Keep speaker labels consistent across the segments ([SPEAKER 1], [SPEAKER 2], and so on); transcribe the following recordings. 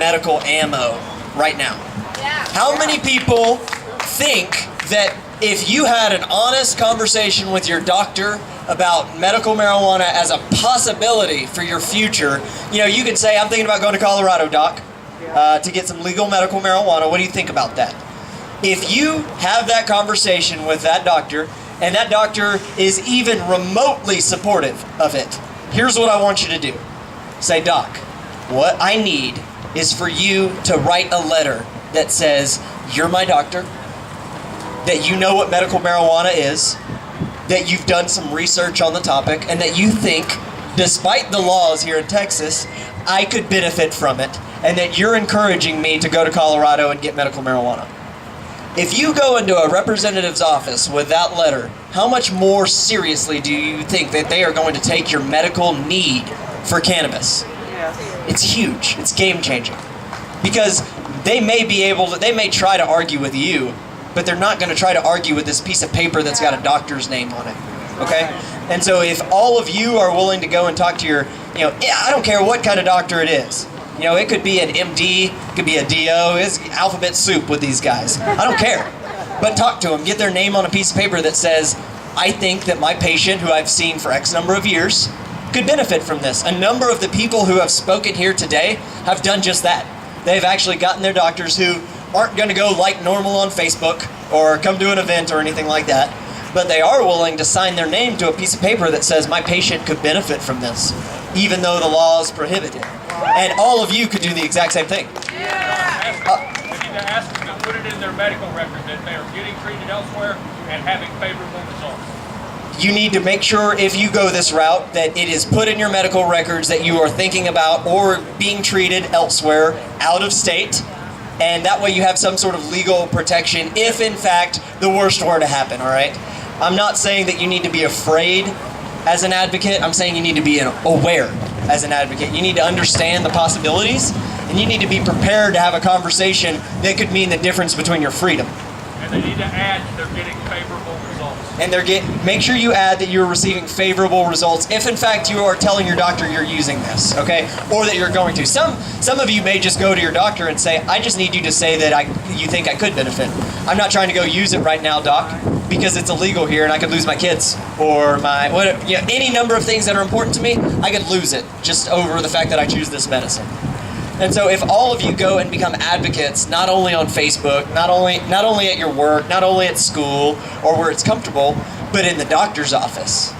[SPEAKER 1] medical ammo right now? How many people think that if you had an honest conversation with your doctor about medical marijuana as a possibility for your future, you could say, I'm thinking about going to Colorado, doc, to get some legal medical marijuana. What do you think about that? If you have that conversation with that doctor, and that doctor is even remotely supportive of it, here's what I want you to do. Say, doc, what I need is for you to write a letter that says, you're my doctor, that you know what medical marijuana is, that you've done some research on the topic, and that you think, despite the laws here in Texas, I could benefit from it, and that you're encouraging me to go to Colorado and get medical marijuana. If you go into a representative's office with that letter, how much more seriously do you think that they are going to take your medical need for cannabis? Yes. It's huge. It's game-changing. Because they may try to argue with you, but they're not going to try to argue with this piece of paper that's got a doctor's name on it. Okay? And so if all of you are willing to go and talk to your, I don't care what kind of doctor it is. It could be an MD, it could be a DO, it's alphabet soup with these guys. I don't care. But talk to them, get their name on a piece of paper that says, I think that my patient, who I've seen for X number of years, could benefit from this. A number of the people who have spoken here today have done just that. They've actually gotten their doctors who aren't going to go like NORML on Facebook or come to an event or anything like that, but they are willing to sign their name to a piece of paper that says my patient could benefit from this, even though the laws prohibit it. And all of you could do the exact same thing.
[SPEAKER 2] We need to ask them to put it in their medical record that they are getting treated elsewhere and having favorable results.
[SPEAKER 1] You need to make sure, if you go this route, that it is put in your medical records that you are thinking about or being treated elsewhere, out of state, and that way you have some sort of legal protection if, in fact, the worst were to happen, all right? I'm not saying that you need to be afraid as an advocate. I'm saying you need to be aware as an advocate. You need to understand the possibilities, and you need to be prepared to have a conversation that could mean the difference between your freedom.
[SPEAKER 2] And they need to add that they're getting favorable results.
[SPEAKER 1] And make sure you add that you're receiving favorable results if in fact you are telling your doctor you're using this, okay? Or that you're going to. Some of you may just go to your doctor and say, I just need you to say that you think I could benefit. I'm not trying to go use it right now, doc, because it's illegal here and I could lose my kids or any number of things that are important to me, I could lose it just over the fact that I choose this medicine. And so if all of you go and become advocates, not only on Facebook, not only at your work, not only at school or where it's comfortable, but in the doctor's office.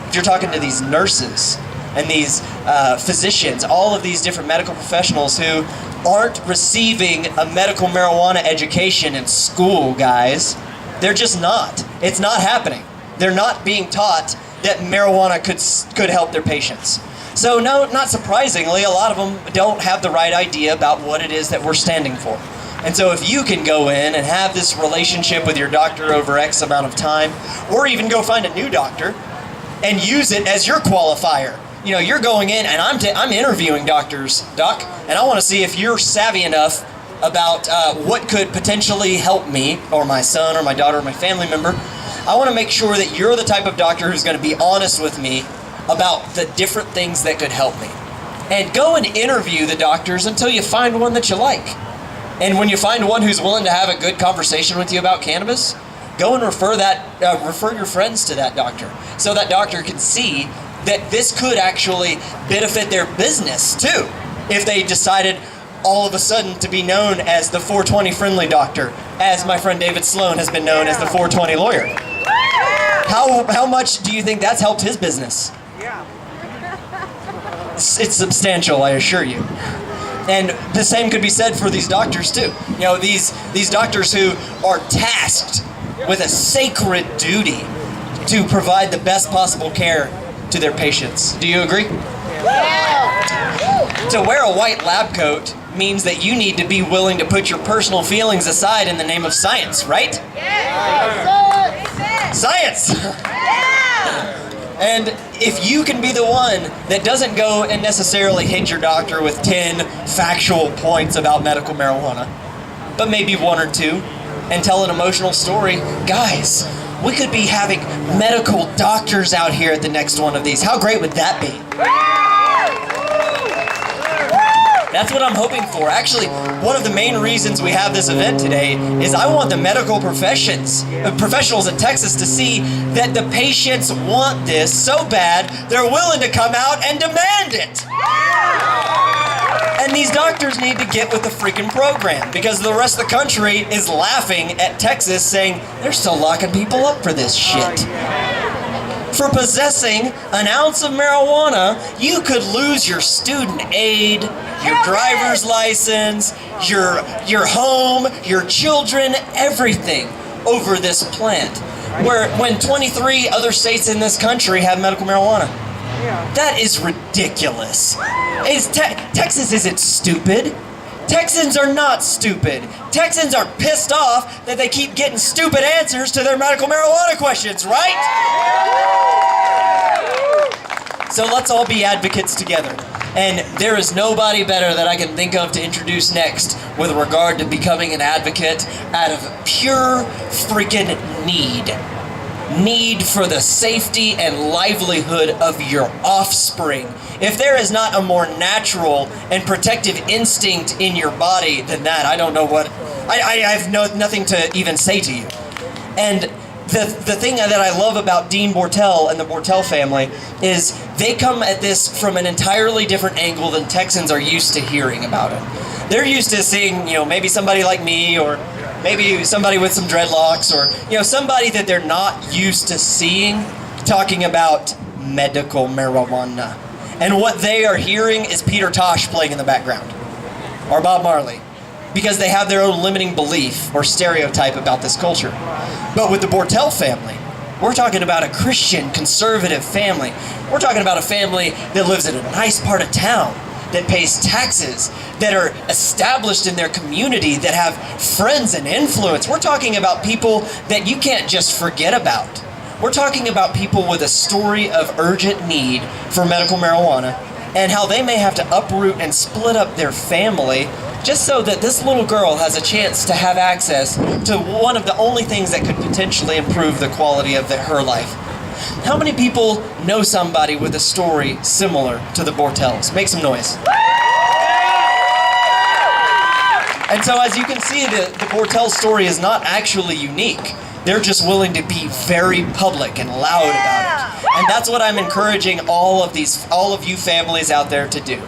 [SPEAKER 1] If you're talking to these nurses and these physicians, all of these different medical professionals who aren't receiving a medical marijuana education in school, guys, they're just not. It's not happening. They're not being taught that marijuana could help their patients. So no, not surprisingly, a lot of them don't have the right idea about what it is that we're standing for. And so if you can go in and have this relationship with your doctor over X amount of time, or even go find a new doctor and use it as your qualifier. You're going in and I'm interviewing doctors, doc, and I want to see if you're savvy enough about what could potentially help me or my son or my daughter or my family member. I want to make sure that you're the type of doctor who's going to be honest with me about the different things that could help me. And go and interview the doctors until you find one that you like. And when you find one who's willing to have a good conversation with you about cannabis, go and refer your friends to that doctor, so that doctor can see that this could actually benefit their business too, if they decided all of a sudden to be known as the 420 friendly doctor, as my friend David Sloan has been known as the 420 lawyer. How much do you think that's helped his business? It's substantial, I assure you. And the same could be said for these doctors too. These doctors who are tasked with a sacred duty to provide the best possible care to their patients. Do you agree? Yeah. To wear a white lab coat means that you need to be willing to put your personal feelings aside in the name of science, right? Yeah. Science! Yeah. And if you can be the one that doesn't go and necessarily hit your doctor with 10 factual points about medical marijuana, but maybe one or two, and tell an emotional story, guys, we could be having medical doctors out here at the next one of these. How great would that be? That's what I'm hoping for. Actually, one of the main reasons we have this event today is I want the medical professionals in Texas to see that the patients want this so bad, they're willing to come out and demand it. And these doctors need to get with the freaking program, because the rest of the country is laughing at Texas saying they're still locking people up for this shit. For possessing an ounce of marijuana, you could lose your student aid, your driver's license, your home, your children, everything over this plant. When 23 other states in this country have medical marijuana. That is ridiculous. Texas isn't stupid. Texans are not stupid. Texans are pissed off that they keep getting stupid answers to their medical marijuana questions, right? So let's all be advocates together. And there is nobody better that I can think of to introduce next with regard to becoming an advocate out of pure freaking need. Need for the safety and livelihood of your offspring. If there is not a more natural and protective instinct in your body than that, I don't know what, I have nothing to even say to you. And the thing that I love about Dean Bortell and the Bortell family is they come at this from an entirely different angle than Texans are used to hearing about it. They're used to seeing, maybe somebody like me, or maybe somebody with some dreadlocks, or, somebody that they're not used to seeing talking about medical marijuana. And what they are hearing is Peter Tosh playing in the background, or Bob Marley, because they have their own limiting belief or stereotype about this culture. But with the Bortell family, we're talking about a Christian, conservative family. We're talking about a family that lives in a nice part of town, that pays taxes, that are established in their community, that have friends and influence. We're talking about people that you can't just forget about. We're talking about people with a story of urgent need for medical marijuana, and how they may have to uproot and split up their family just so that this little girl has a chance to have access to one of the only things that could potentially improve the quality of her life. How many people know somebody with a story similar to the Bortells? Make some noise. And so as you can see, the Bortell story is not actually unique. They're just willing to be very public and loud about it. And that's what I'm encouraging all of you families out there to do.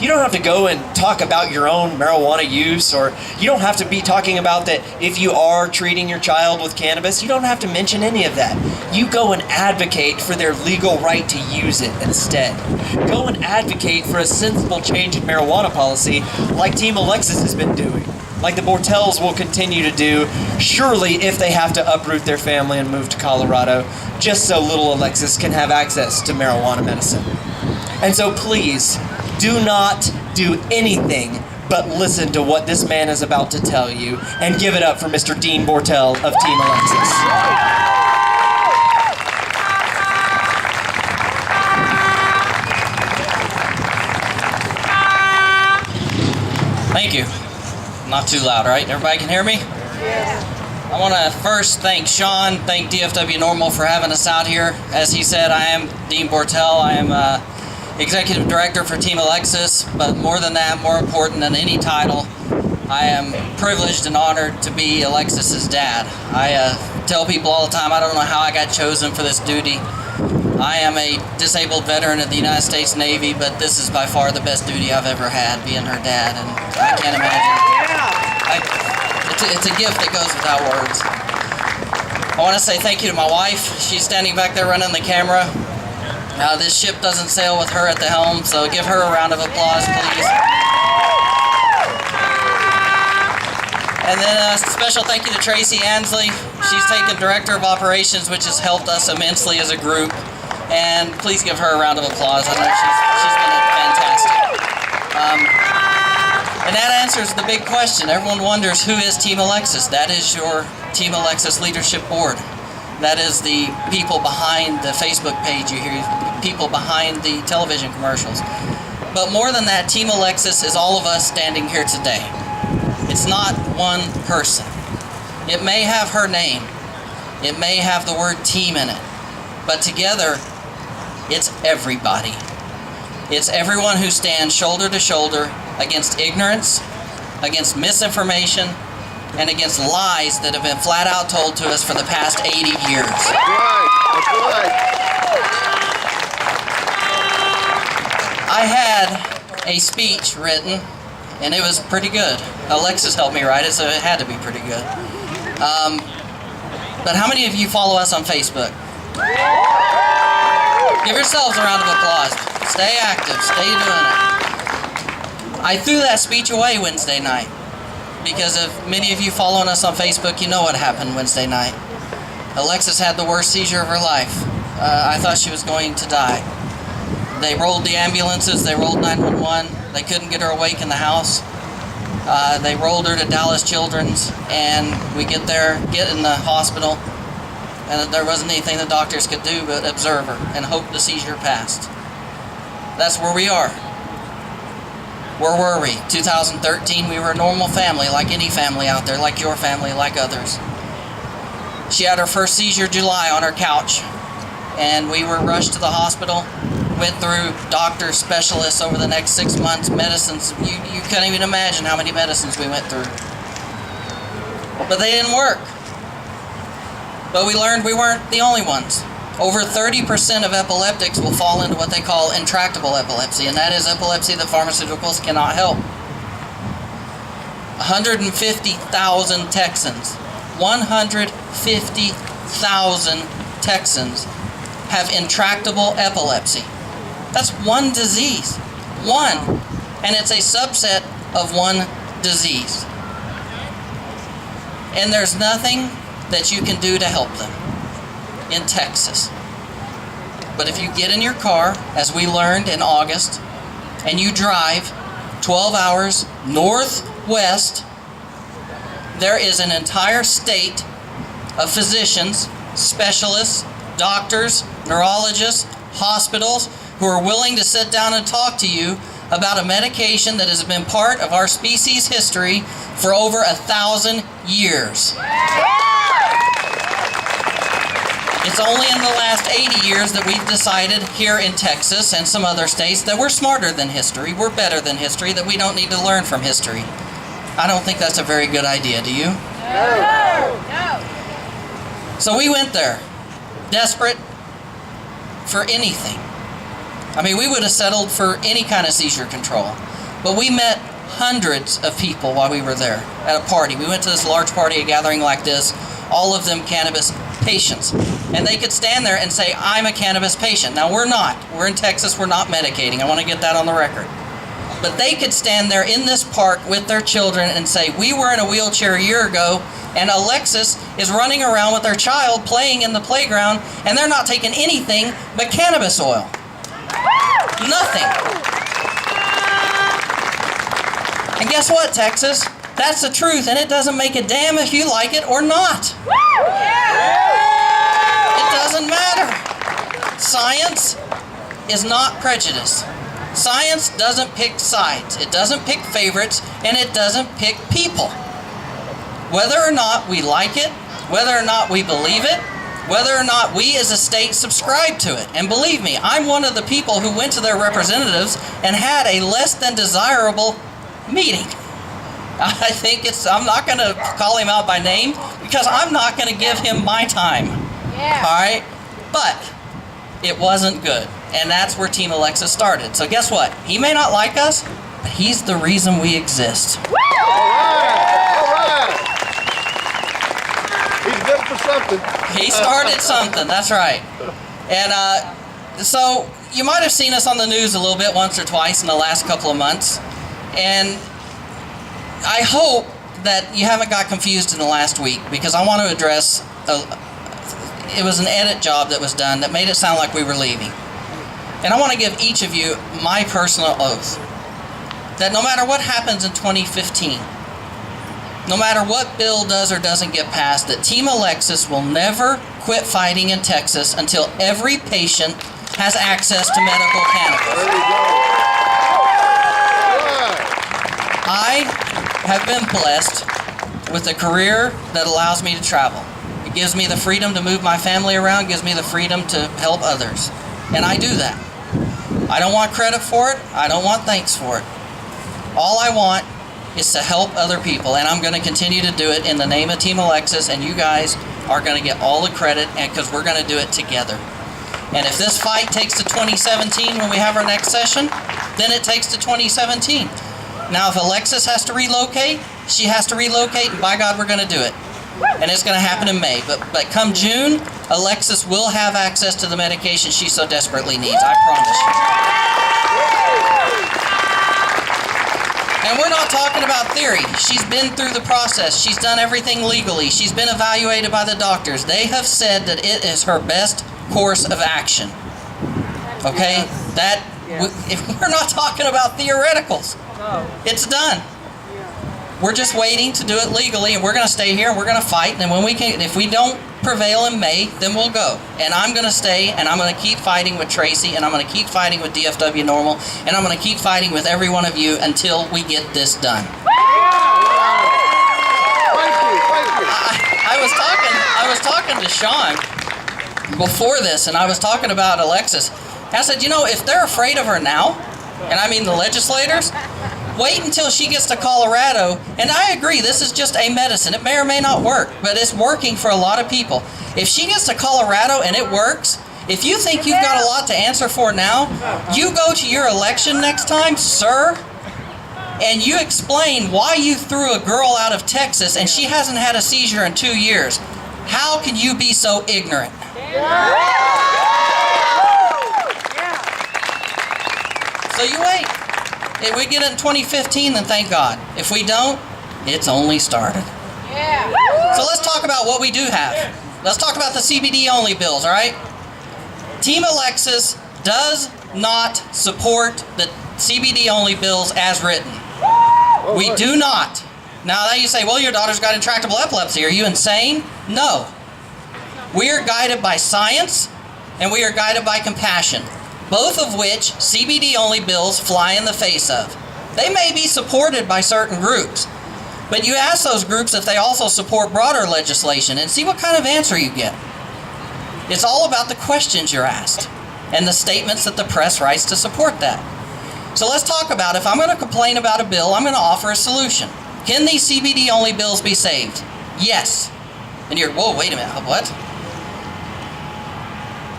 [SPEAKER 1] You don't have to go and talk about your own marijuana use, or you don't have to be talking about that if you are treating your child with cannabis. You don't have to mention any of that. You go and advocate for their legal right to use it instead. Go and advocate for a sensible change in marijuana policy like Team Alexis has been doing, like the Bortells will continue to do, surely if they have to uproot their family and move to Colorado, just so little Alexis can have access to marijuana medicine. And so please, do not do anything but listen to what this man is about to tell you, and give it up for Mr. Dean Bortell of Team Alexis.
[SPEAKER 3] Thank you. Not too loud, right? Everybody can hear me? Yes. I want to first thank Sean, thank DFW NORML for having us out here. As he said, I am Dean Bortell. I am Executive Director for Team Alexis, but more than that, more important than any title, I am privileged and honored to be Alexis's dad. I tell people all the time, I don't know how I got chosen for this duty. I am a disabled veteran of the United States Navy, but this is by far the best duty I've ever had, being her dad, and I can't imagine. It's a gift that goes without words. I want to say thank you to my wife. She's standing back there running the camera. This ship doesn't sail with her at the helm, so give her a round of applause, please. And then a special thank you to Tracy Ansley. She's taken Director of Operations, which has helped us immensely as a group. And please give her a round of applause. I know she's been fantastic. And that answers the big question. Everyone wonders, who is Team Alexis? That is your Team Alexis Leadership Board. That is the people behind the Facebook page you hear, people behind the television commercials. But more than that, Team Alexis is all of us standing here today. It's not one person. It may have her name. It may have the word team in it. But together, it's everybody. It's everyone who stands shoulder to shoulder, against ignorance, against misinformation, and against lies that have been flat out told to us for the past 80 years.
[SPEAKER 4] That's right. That's right.
[SPEAKER 3] I had a speech written, and it was pretty good. Alexis helped me write it, so it had to be pretty good. But how many of you follow us on Facebook? Give yourselves a round of applause. Stay active. Stay doing it. I threw that speech away Wednesday night because if many of you following us on Facebook, you know what happened Wednesday night. Alexis had the worst seizure of her life. I thought she was going to die. They rolled the ambulances. They rolled 911. They couldn't get her awake in the house. They rolled her to Dallas Children's, and we get there, get in the hospital, and there wasn't anything the doctors could do but observe her and hope the seizure passed. That's where we are. Where were we? 2013, we were a normal family, like any family out there, like your family, like others. She had her first seizure July on her couch, and we were rushed to the hospital, went through doctors, specialists over the next 6 months, medicines. You can't even imagine how many medicines we went through. But they didn't work. But we learned we weren't the only ones. Over 30% of epileptics will fall into what they call intractable epilepsy, and that is epilepsy that pharmaceuticals cannot help. 150,000 Texans, 150,000 Texans have intractable epilepsy. That's one disease. One. And it's a subset of one disease. And there's nothing that you can do to help them in Texas. But if you get in your car, as we learned in August, and you drive 12 hours northwest, there is an entire state of physicians, specialists, doctors, neurologists, hospitals who are willing to sit down and talk to you about a medication that has been part of our species' history for over 1,000 years. It's only in the last 80 years that we've decided here in Texas and some other states that we're smarter than history, we're better than history, that we don't need to learn from history. I don't think that's a very good idea, do you?
[SPEAKER 4] No.
[SPEAKER 3] So we went there, desperate for anything. I mean, we would have settled for any kind of seizure control. But we met hundreds of people while we were there at a party. We went to this large party, a gathering like this, all of them cannabis patients. And they could stand there and say, I'm a cannabis patient. Now, we're not. We're in Texas. We're not medicating. I want to get that on the record. But they could stand there in this park with their children and say, we were in a wheelchair a year ago, and Alexis is running around with her child playing in the playground, and they're not taking anything but cannabis oil. Nothing. And guess what, Texas? That's the truth, and it doesn't make a damn if you like it or not. It doesn't matter. Science is not prejudice. Science doesn't pick sides. It doesn't pick favorites, and it doesn't pick people. Whether or not we like it, whether or not we believe it, whether or not we as a state subscribe to it. And believe me, I'm one of the people who went to their representatives and had a less than desirable meeting. I think I'm not going to call him out by name because I'm not going to give him my time.
[SPEAKER 4] Yeah.
[SPEAKER 3] All right? But it wasn't good. And that's where Team Alexis started. So guess what? He may not like us, but he's the reason we exist.
[SPEAKER 4] All right. He's good for something.
[SPEAKER 3] He started something, that's right. And so you might have seen us on the news a little bit once or twice in the last couple of months. And I hope that you haven't got confused in the last week, because I want to address, it was an edit job that was done that made it sound like we were leaving. And I want to give each of you my personal oath that no matter what happens in 2015, no matter what bill does or doesn't get passed, that Team Alexis will never quit fighting in Texas until every patient has access to medical cannabis.
[SPEAKER 4] There you go.
[SPEAKER 3] I have been blessed with a career that allows me to travel. It gives me the freedom to move my family around, gives me the freedom to help others. And I do that. I don't want credit for it. I don't want thanks for it. All I want is to help other people, and I'm going to continue to do it in the name of Team Alexis, and you guys are going to get all the credit, and because we're going to do it together. And if this fight takes to 2017 when we have our next session, then it takes to 2017. Now, if Alexis has to relocate, she has to relocate, and by God, we're going to do it. And it's going to happen in May. But come June, Alexis will have access to the medication she so desperately needs. I promise you. And we're not talking about theory. She's been through the process. She's done everything legally. She's been evaluated by the doctors. They have said that it is her best course of action. Okay? We're not talking about theoreticals. It's done. We're just waiting to do it legally, and we're going to stay here, and we're going to fight, and if we don't prevail in May, then we'll go. And I'm going to stay, and I'm going to keep fighting with Tracy, and I'm going to keep fighting with DFW NORML, and I'm going to keep fighting with every one of you until we get this done. I was talking to Sean before this, and I was talking about Alexis. I said, if they're afraid of her now, and I mean the legislators, wait until she gets to Colorado. And I agree, this is just a medicine. It may or may not work, but it's working for a lot of people. If she gets to Colorado and it works, if you think you've got a lot to answer for now, you go to your election next time, sir, and you explain why you threw a girl out of Texas and she hasn't had a seizure in 2 years. How can you be so ignorant? So you wait. If we get it in 2015, then thank God. If we don't, it's only started. So let's talk about what we do have. Let's talk about the CBD-only bills, all right? Team Alexis does not support the CBD-only bills as written. We do not. Now you say, well, your daughter's got intractable epilepsy. Are you insane? No. We are guided by science, and we are guided by compassion, both of which CBD-only bills fly in the face of. They may be supported by certain groups, but you ask those groups if they also support broader legislation and see what kind of answer you get. It's all about the questions you're asked and the statements that the press writes to support that. So let's talk about, if I'm going to complain about a bill, I'm going to offer a solution. Can these CBD-only bills be saved? Yes. And you're, whoa, wait a minute, what?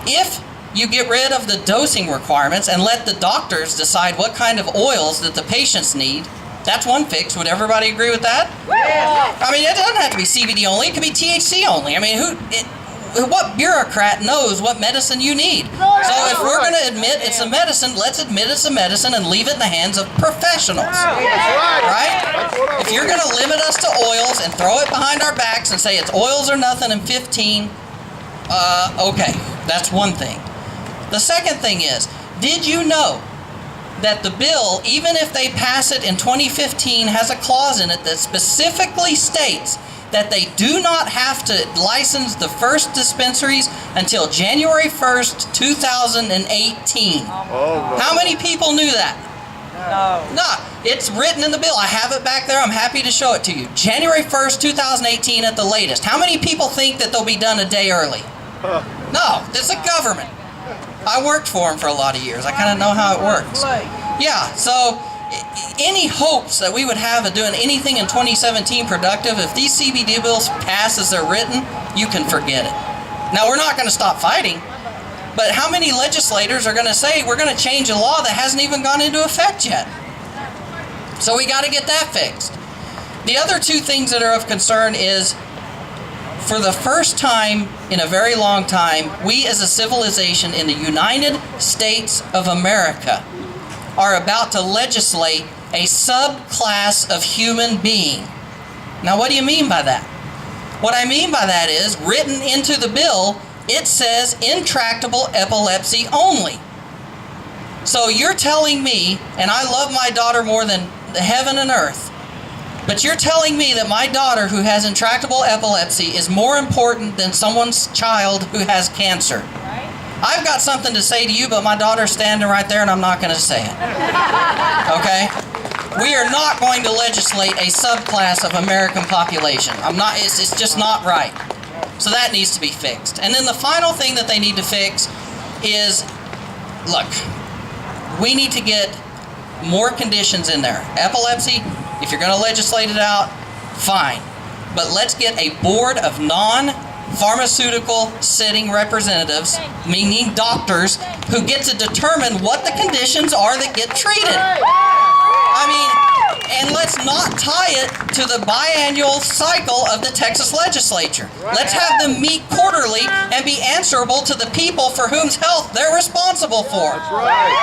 [SPEAKER 3] If you get rid of the dosing requirements and let the doctors decide what kind of oils that the patients need, that's one fix. Would everybody agree with that? Yeah. I mean, it doesn't have to be CBD only. It could be THC only. I mean, what bureaucrat knows what medicine you need? So if we're going to admit it's a medicine, let's admit it's a medicine and leave it in the hands of professionals. Right? If you're going to limit us to oils and throw it behind our backs and say it's oils or nothing in 15, okay, that's one thing. The second thing is, did you know that the bill, even if they pass it in 2015, has a clause in it that specifically states that they do not have to license the first dispensaries until January 1st, 2018. How many people knew that? No. It's written in the bill. I have it back there. I'm happy to show it to you. January 1st, 2018 at the latest. How many people think that they'll be done a day early? No, it's a government. I worked for them for a lot of years. I kind of know how it works. Yeah, so any hopes that we would have of doing anything in 2017 productive, if these CBD bills pass as they're written, you can forget it. Now, we're not going to stop fighting, but how many legislators are going to say we're going to change a law that hasn't even gone into effect yet? So we got to get that fixed. The other two things that are of concern is, for the first time in a very long time, we as a civilization in the United States of America are about to legislate a subclass of human being. Now, what do you mean by that? What I mean by that is, written into the bill, it says intractable epilepsy only. So you're telling me, and I love my daughter more than heaven and earth, but you're telling me that my daughter who has intractable epilepsy is more important than someone's child who has cancer. Right. I've got something to say to you, but my daughter's standing right there and I'm not going to say it. Okay? We are not going to legislate a subclass of American population. It's just not right. So that needs to be fixed. And then the final thing that they need to fix is, look, we need to get more conditions in there. Epilepsy, if you're going to legislate it out, fine. But let's get a board of non-pharmaceutical setting representatives, meaning doctors, who get to determine what the conditions are that get treated. I mean, and let's not tie it to the biannual cycle of the Texas legislature. Let's have them meet quarterly and be answerable to the people for whose health they're responsible for.
[SPEAKER 4] That's right.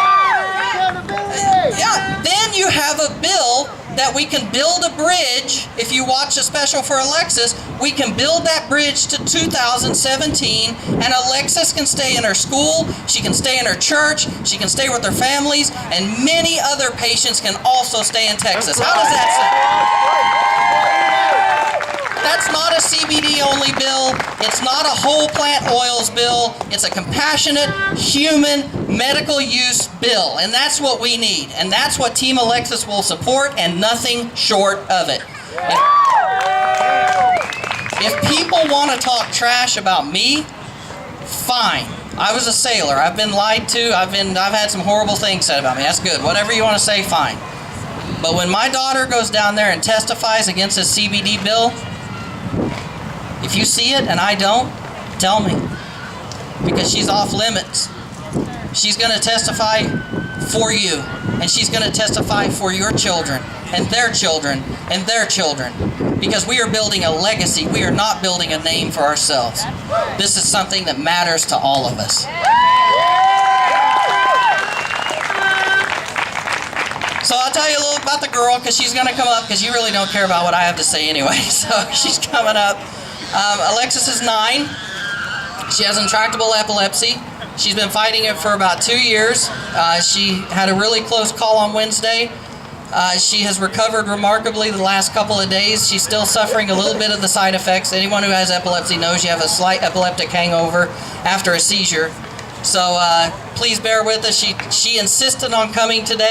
[SPEAKER 3] Yeah, then you have a bill that we can build a bridge. If you watch the special for Alexis, we can build that bridge to 2017, and Alexis can stay in her school, she can stay in her church, she can stay with her families, and many other patients can also stay in Texas. How does that sound? That's not a CBD-only bill. It's not a whole plant oils bill. It's a compassionate, human, medical use bill. And that's what we need. And that's what Team Alexis will support, and nothing short of it. If people want to talk trash about me, fine. I was a sailor. I've been lied to. I've had some horrible things said about me. That's good. Whatever you want to say, fine. But when my daughter goes down there and testifies against this CBD bill, if you see it and I don't, tell me. Because she's off limits. She's going to testify for you. And she's going to testify for your children and their children and their children. Because we are building a legacy. We are not building a name for ourselves. This is something that matters to all of us. So I'll tell you a little about the girl, because she's going to come up, because you really don't care about what I have to say anyway. So she's coming up. Alexis is 9. She has intractable epilepsy. She's been fighting it for about 2 years. She had a really close call on Wednesday. She has recovered remarkably the last couple of days. She's still suffering a little bit of the side effects. Anyone who has epilepsy knows you have a slight epileptic hangover after a seizure. So please bear with us. She insisted on coming today.